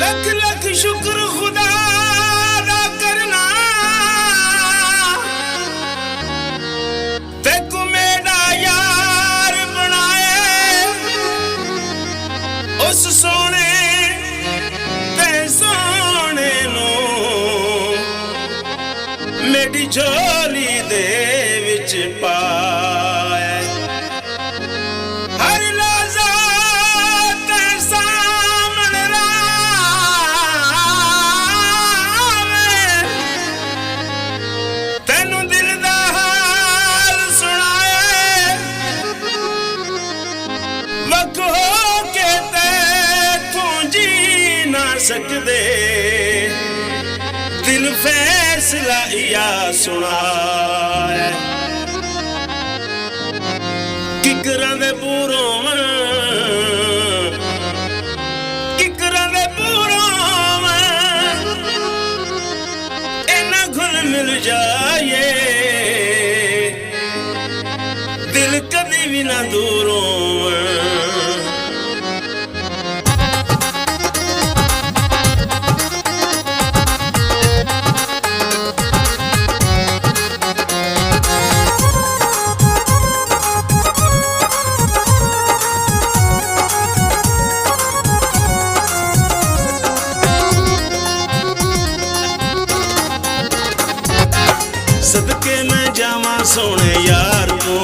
लख लख शुक्र खुदा दा करना तेकू मेरा यार बनाए उस सोने ते सोने नू मेरी झोली दे विच पाए हर लाजा ते सामने लावे तेनू दिल दा हाल सुनाए वख हो के तैथों जी ना सकदे दिल फैसला या सुनाए किकरां दे पूरों इन्ना घुल मिल जाए दिल कदी भी ना दूरों सदके मैं जावा सोने यार तू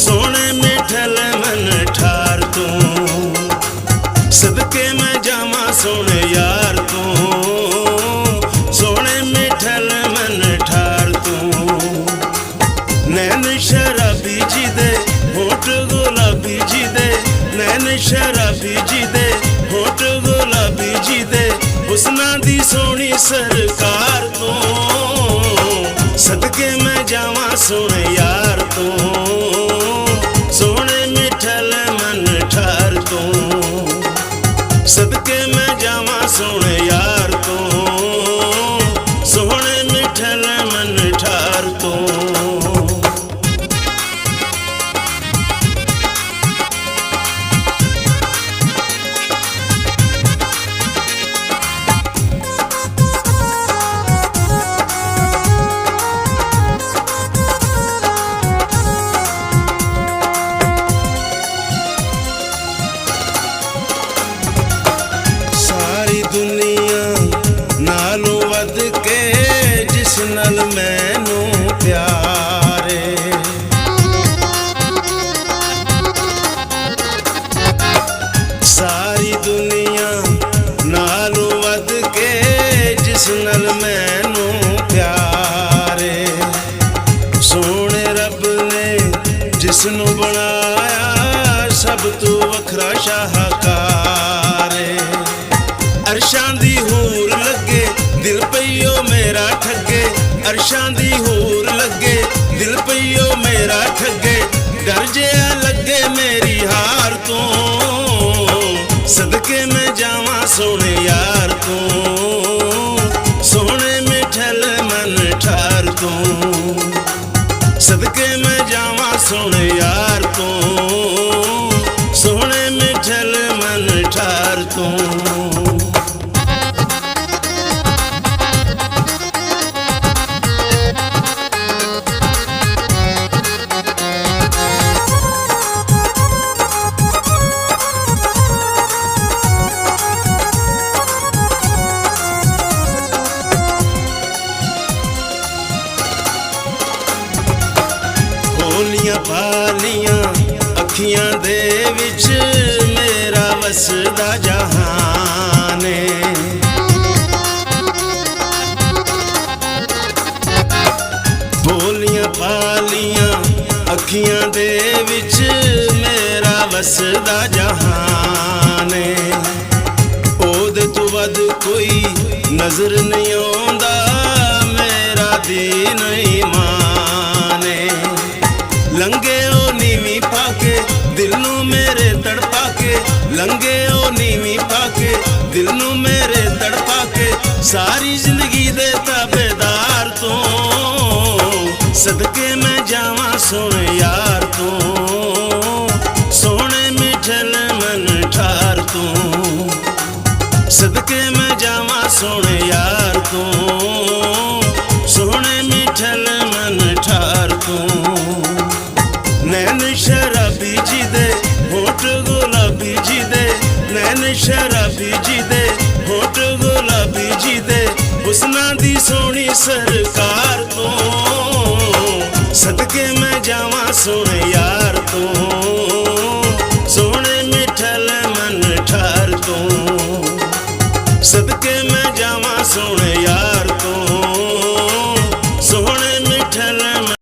सोने मिठल मन ठार तू सदके मैं जावा सोने यार तू सोने मिठल मन ठार तू नैन शराबी जी दे होठ गुलाबी जी दे नैन शराबी जी दे होठ गुलाबी जी दे हुस्ना दी सोनी सरकार तू सदके मैं जावा सोने यार तू सोने मिठल मन ठार तू सदके मैं जावा सोने यार तू सोने मिठल मन ठार तू दुनिया नालों वध के जिस नल मैनू प्यारे सारी दुनिया नालों वध के जिस नल मैनू प्यारे सोने रब ने जिसनू बनाया सब तू वखरा शाहकार अरशां दी हूर लगे दिल पईओ मेरा ठगे अरशां दी हूर लगे दिल पईओ मेरा ठगे डर जिहा लगे मेरी हार तू सदके मैं जावा सोने यार तू सोने मिठल मन ठार तू सदके मैं जावा सोने यार तू सोने मिठल मन ठार तू भोलियां भालियां अखियां दे विच मेरा वसदा जहान भोलियां भालियां अखियां दे विच मेरा वसदा जहान ओदे तो वध कोई नजर नहीं आंदा मेरा दीन ईमान लंगे ओ नीवी पाके दिल नू मेरे तड़पा के लंगे ओ नीवी पाके दिल नू मेरे तड़पा के सारी जिंदगी दे ताबेदार तू सदके मैं जावा सोने यार तू सोने मिठल मन ठार तू ਨੈਣ ਸ਼ਰਾਬੀ ਜੀ ਦੇ ਹੋਠ ਗੁਲਾਬੀ ਜੀ ਦੇ ਹੁਸਨਾਂ ਦੀ ਸੋਹਣੀ ਸਰਕਾਰ ਤੋਂ ਸਦਕੇ ਮੈਂ ਜਾਵਾਂ ਸੋਹਣੇ ਯਾਰ ਤੋਂ।